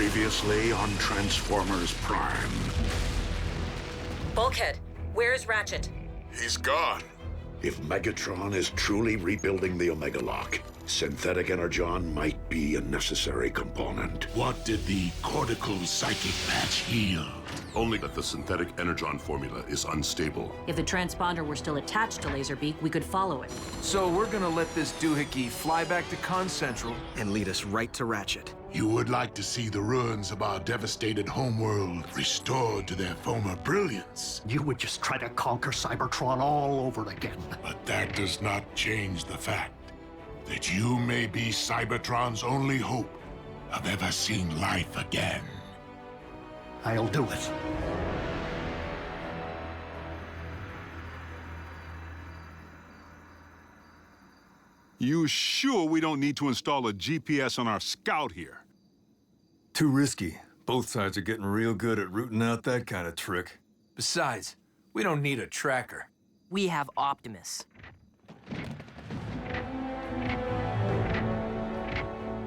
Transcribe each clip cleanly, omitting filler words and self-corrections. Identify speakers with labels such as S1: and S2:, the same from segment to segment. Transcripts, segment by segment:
S1: Previously on Transformers Prime.
S2: Bulkhead, where's Ratchet?
S3: He's gone.
S1: If Megatron is truly rebuilding the Omega Lock, synthetic energon might be a necessary component.
S3: What did the cortical psychic patch yield?
S4: Only that the synthetic energon formula is unstable.
S2: If the transponder were still attached to Laserbeak, we could follow it.
S5: So we're gonna let this doohickey fly back to Con Central.
S6: And lead us right to Ratchet.
S3: You would like to see the ruins of our devastated homeworld restored to their former brilliance.
S7: You would just try to conquer Cybertron all over again.
S3: But that does not change the fact that you may be Cybertron's only hope of ever seeing life again.
S7: I'll do it.
S8: You sure we don't need to install a GPS on our scout here?
S9: Too risky. Both sides are getting real good at rooting out that kind of trick.
S5: Besides, we don't need a tracker.
S10: We have Optimus.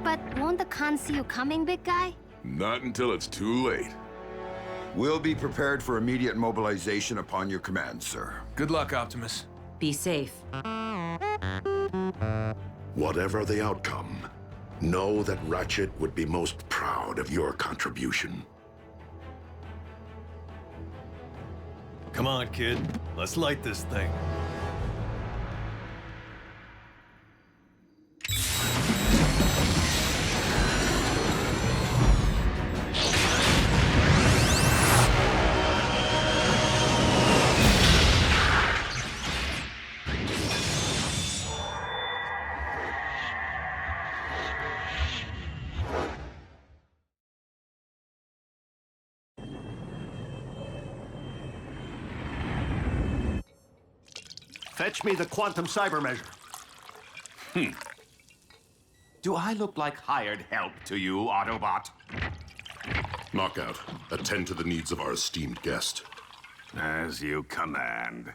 S11: But won't the Khan see you coming, big guy?
S12: Not until it's too late. We'll be prepared for immediate mobilization upon your command, sir.
S5: Good luck, Optimus.
S2: Be safe.
S1: Whatever the outcome, know that Ratchet would be most proud of your contribution.
S9: Come on, kid. Let's light this thing.
S7: Fetch me the quantum cyber measure.
S13: Do I look like hired help to you, Autobot?
S4: Knockout, attend to the needs of our esteemed guest.
S13: As you command.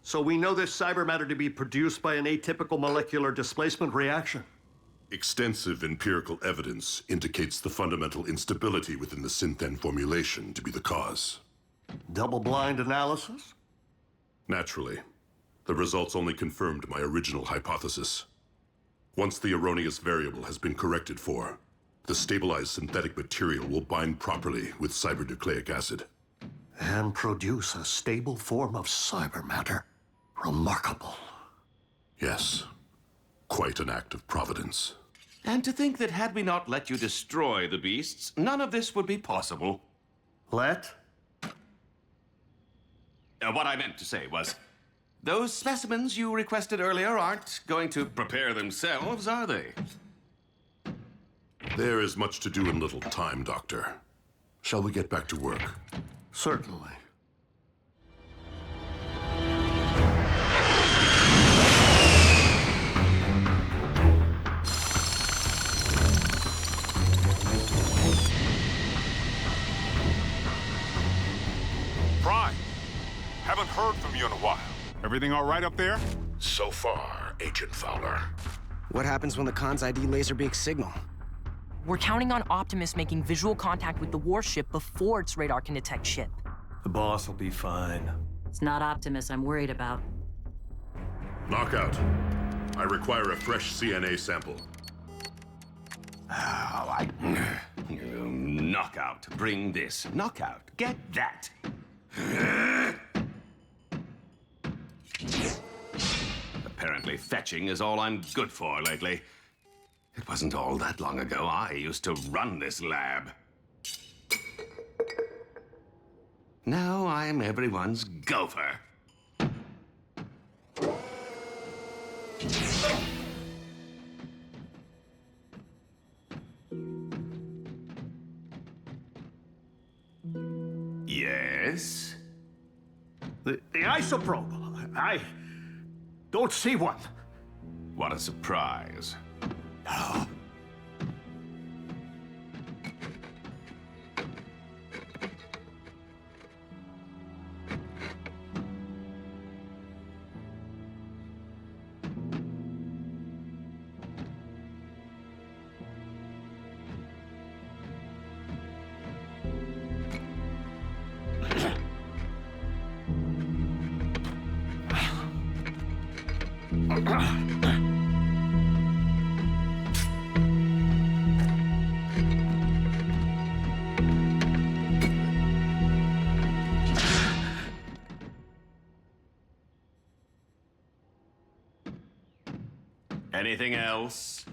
S7: So we know this cyber matter to be produced by an atypical molecular displacement reaction.
S4: Extensive empirical evidence indicates the fundamental instability within the Synthen formulation to be the cause.
S7: Double-blind analysis?
S4: Naturally, the results only confirmed my original hypothesis. Once the erroneous variable has been corrected for, the stabilized synthetic material will bind properly with cybernucleic acid.
S7: And produce a stable form of cyber matter. Remarkable.
S4: Yes, quite an act of providence.
S13: And to think that had we not let you destroy the beasts, none of this would be possible.
S7: Let?
S13: What I meant to say was, those specimens you requested earlier aren't going to prepare themselves, are they?
S4: There is much to do in little time, Doctor. Shall we get back to work?
S7: Certainly.
S8: Prime, haven't heard from you in a while. Everything all right up there?
S1: So far, Agent Fowler.
S6: What happens when the Khan's ID Laserbeak signal?
S10: We're counting on Optimus making visual contact with the warship before its radar can detect ship.
S9: The boss will be fine.
S2: It's not Optimus I'm worried about.
S4: Knockout, I require a fresh CNA sample.
S13: Knockout, bring this. Knockout, get that. Apparently fetching is all I'm good for lately. It wasn't all that long ago I used to run this lab. Now I'm everyone's gopher. Yes?
S7: The isoprobe. I don't see one.
S13: What a surprise. Anything else?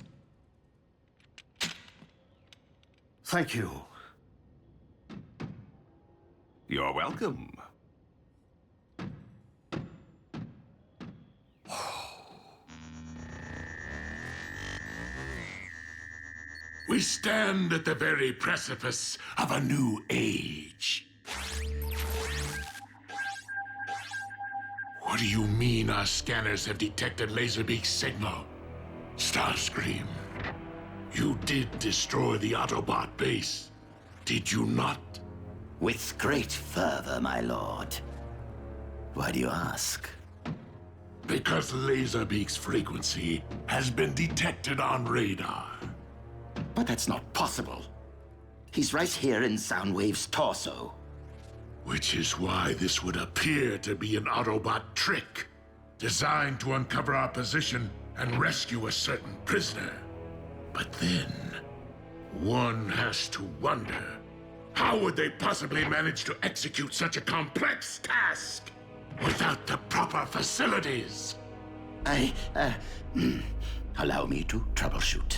S7: Thank you.
S13: You're welcome.
S3: We stand at the very precipice of a new age. What do you mean our scanners have detected Laserbeak's signal? Starscream, you did destroy the Autobot base, did you not?
S14: With great fervor, my lord. Why do you ask?
S3: Because Laserbeak's frequency has been detected on radar.
S14: But that's not possible. He's right here in Soundwave's torso.
S3: Which is why this would appear to be an Autobot trick, designed to uncover our position and rescue a certain prisoner. But then, one has to wonder, how would they possibly manage to execute such a complex task without the proper facilities?
S14: Allow me to troubleshoot.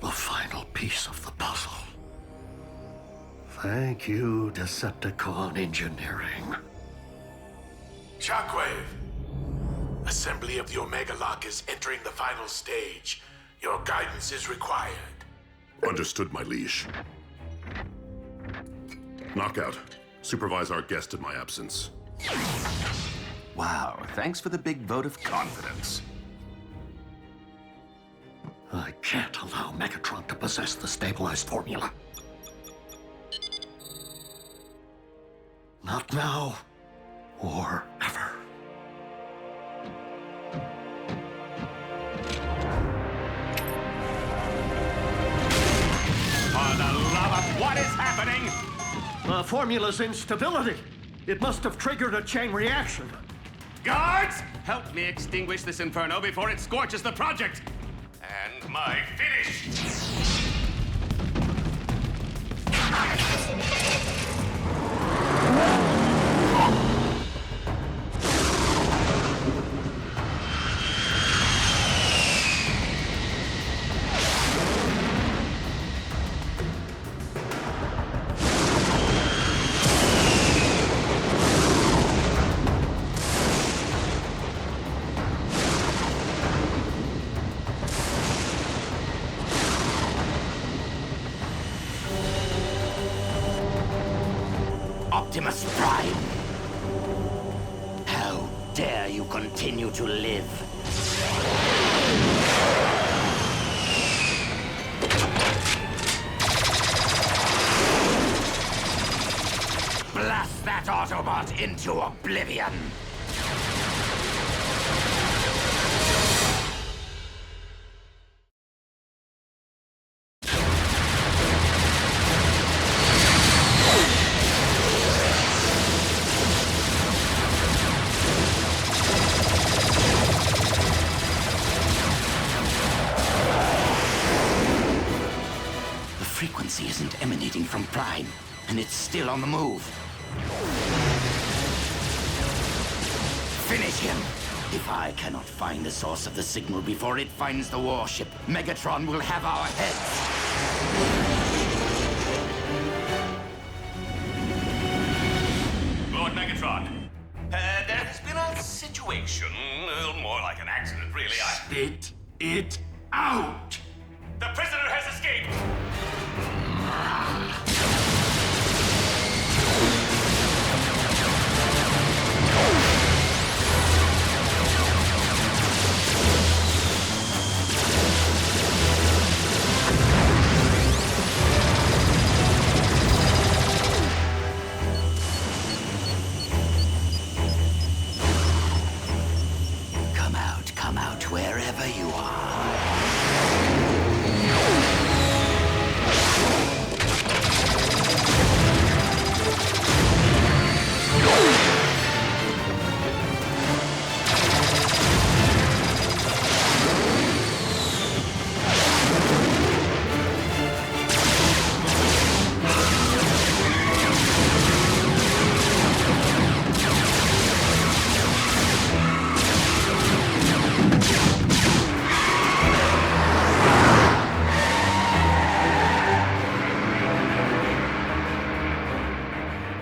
S7: The final piece of the puzzle. Thank you, Decepticon Engineering.
S3: Shockwave! Assembly of the Omega Lock is entering the final stage. Your guidance is required.
S4: Understood, my liege. Knockout, supervise our guest in my absence.
S13: Wow, thanks for the big vote of confidence.
S7: I can't allow Megatron to possess the stabilized formula. Not now, or ever.
S13: For the love of what is happening?
S7: The formula's instability. It must have triggered a chain reaction.
S13: Guards, help me extinguish this inferno before it scorches the project. And my finish.
S14: Optimus Prime! How dare you continue to live? Blast that Autobot into oblivion! Frequency isn't emanating from Prime, and it's still on the move. Finish him! If I cannot find the source of the signal before it finds the warship, Megatron will have our heads.
S13: Lord Megatron, there has been a situation, more like an accident, really.
S3: Spit it out!
S13: The prisoner has escaped!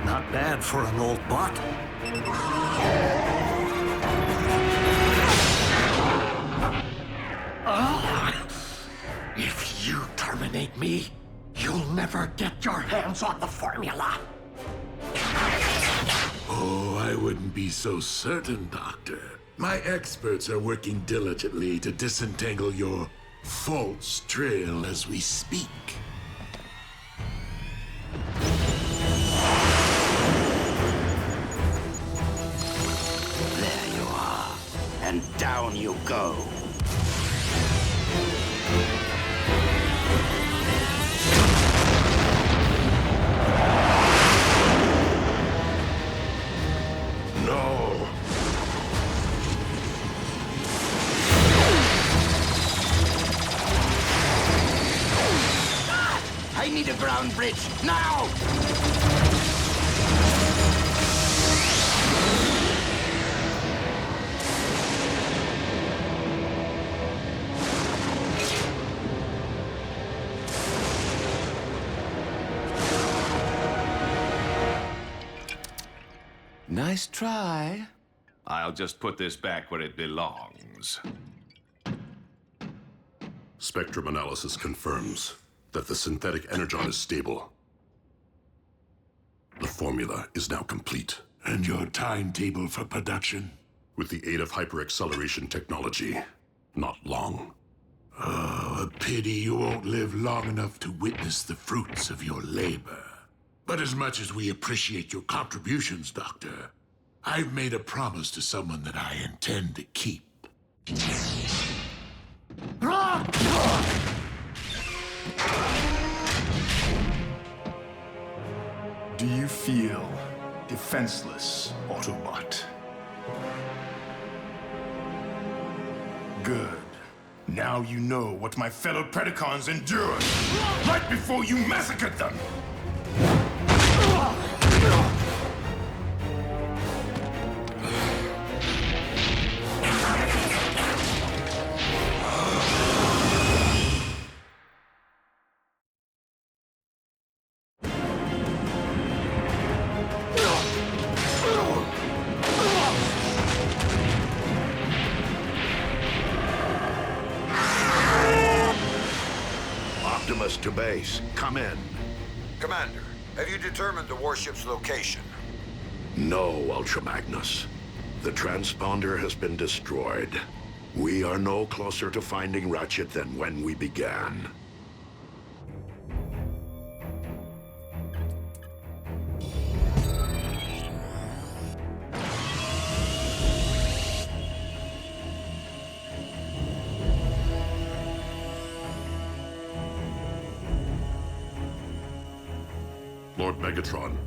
S7: Not bad for an old bot.
S1: If you terminate me, you'll never get your hands on the formula.
S3: Oh, I wouldn't be so certain, Doctor. My experts are working diligently to disentangle your false trail as we speak.
S14: There you are. And down you go.
S3: No.
S14: I need a ground bridge, now!
S13: Nice try. I'll just put this back where it belongs.
S4: Spectrum analysis confirms that the synthetic energon is stable. The formula is now complete.
S3: And your timetable for production?
S4: With the aid of hyper-acceleration technology, not long.
S3: Oh, a pity you won't live long enough to witness the fruits of your labor. But as much as we appreciate your contributions, Doctor, I've made a promise to someone that I intend to keep.
S15: Do you feel defenseless, Autobot? Good. Now you know what my fellow Predacons endured right before you massacred them!
S1: Optimus to base. Come in.
S12: Commander, have you determined the warship's location?
S1: No, Ultra Magnus. The transponder has been destroyed. We are no closer to finding Ratchet than when we began.
S4: Lord Megatron,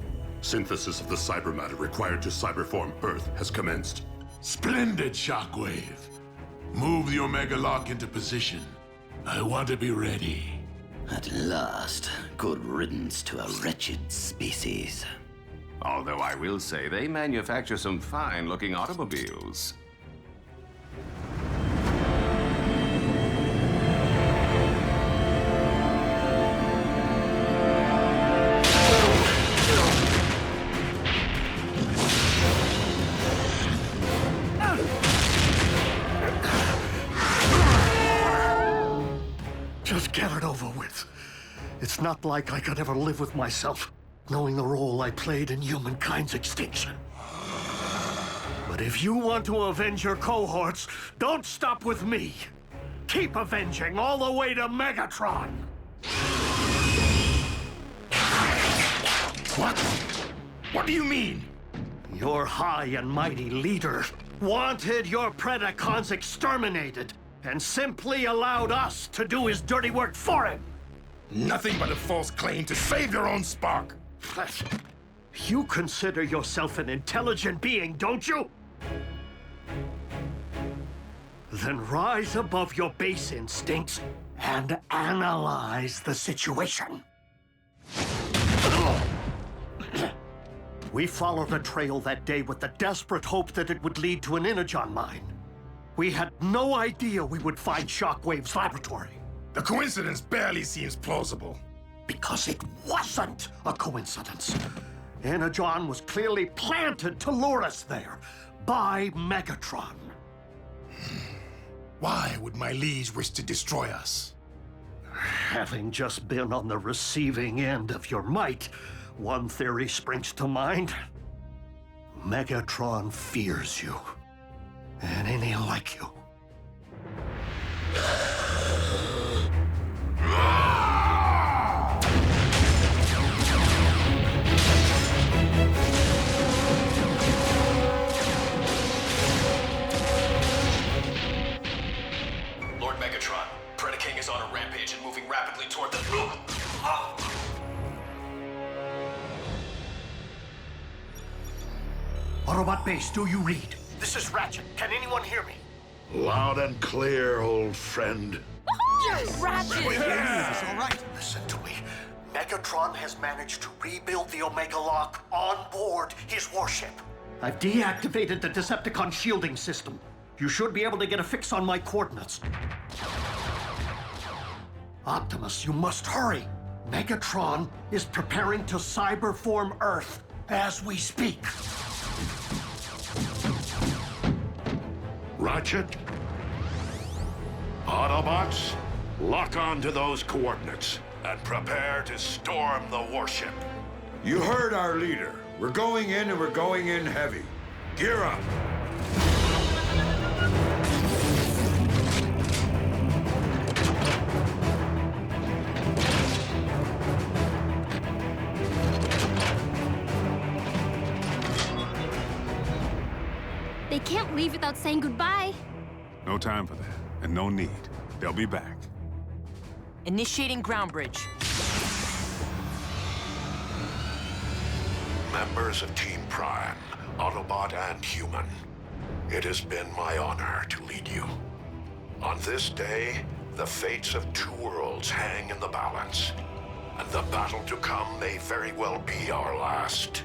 S4: synthesis of the cyber matter required to cyberform Earth has commenced.
S3: Splendid, Shockwave. Move the Omega Lock into position. I want to be ready.
S14: At last, good riddance to a wretched species.
S13: Although I will say they manufacture some fine-looking automobiles.
S7: Just get it over with. It's not like I could ever live with myself, knowing the role I played in humankind's extinction. But if you want to avenge your cohorts, don't stop with me. Keep avenging all the way to Megatron.
S15: What? What do you mean?
S7: Your high and mighty leader wanted your Predacons exterminated and simply allowed us to do his dirty work for him.
S15: Nothing but a false claim to save your own spark.
S7: You consider yourself an intelligent being, don't you? Then rise above your base instincts and analyze the situation. We followed a trail that day with the desperate hope that it would lead to an Energon mine. We had no idea we would find Shockwave's laboratory.
S15: The coincidence barely seems plausible.
S7: Because it wasn't a coincidence. Energon was clearly planted to lure us there by Megatron.
S15: Why would my liege wish to destroy us?
S7: Having just been on the receiving end of your might, one theory springs to mind. Megatron fears you, and any like you.
S16: Lord Megatron, Predaking is on a rampage and moving rapidly toward the...
S7: Autobot Base, do you read? This is Ratchet. Can anyone hear me?
S1: Loud and clear, old friend.
S10: Yes, Ratchet!
S7: It's all right. Listen to me. Megatron has managed to rebuild the Omega Lock on board his warship. I've deactivated the Decepticon shielding system. You should be able to get a fix on my coordinates. Optimus, you must hurry. Megatron is preparing to cyberform Earth as we speak.
S1: Ratchet? Autobots, lock on to those coordinates and prepare to storm the warship.
S12: You heard our leader. We're going in, and we're going in heavy. Gear up.
S11: They can't leave without saying goodbye.
S8: No time for that, and no need. They'll be back.
S10: Initiating ground bridge.
S1: Members of Team Prime, Autobot and Human, it has been my honor to lead you. On this day, the fates of two worlds hang in the balance, and the battle to come may very well be our last.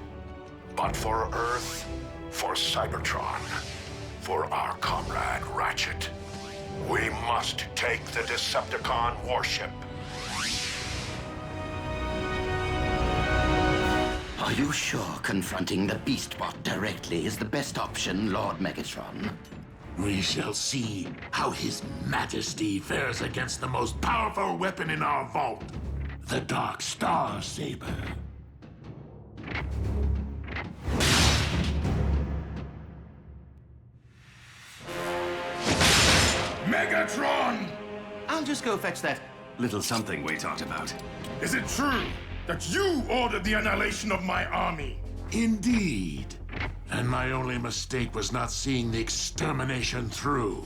S1: But for Earth, for Cybertron, for our comrade Ratchet, we must take the Decepticon warship.
S14: Are you sure confronting the Beastbot directly is the best option, Lord Megatron?
S3: We shall see how His Majesty fares against the most powerful weapon in our vault, the Dark Star Saber. Megatron!
S13: I'll just go fetch that little something we talked about.
S15: Is it true that you ordered the annihilation of my army?
S3: Indeed. And my only mistake was not seeing the extermination through.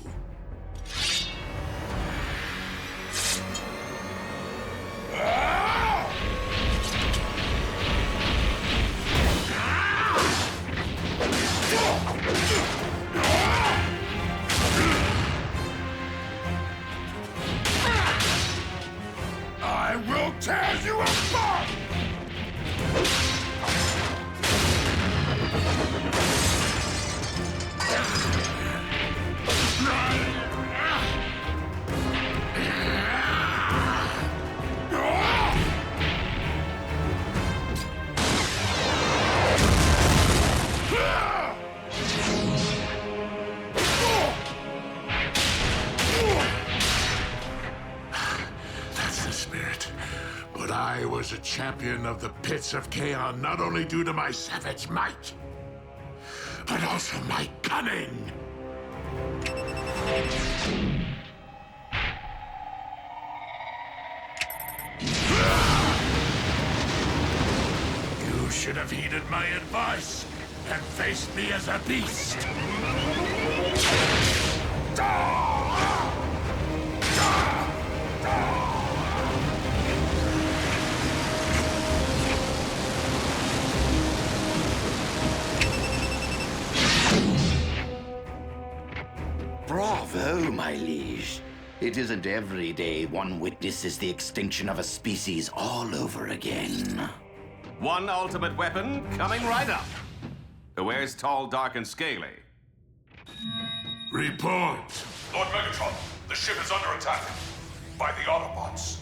S15: I will tear you apart!
S3: That's the spirit. But I was a champion of the pits of Kaon not only due to my savage might, but also my cunning. You should have heeded my advice and faced me as a beast.
S14: Bravo, my liege. It isn't every day one witnesses the extinction of a species all over again.
S13: One ultimate weapon coming right up. Where's tall, dark, and scaly?
S3: Report.
S16: Lord Megatron, the ship is under attack by the Autobots.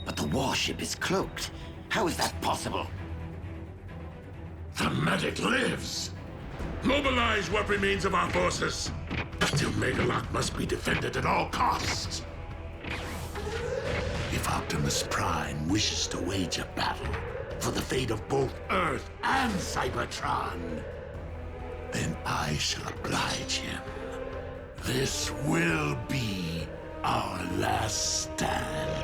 S14: But the warship is cloaked. How is that possible?
S3: The medic lives! Mobilize what remains of our forces. Still, Megalock must be defended at all costs. If Optimus Prime wishes to wage a battle for the fate of both Earth and Cybertron, then I shall oblige him. This will be our last stand.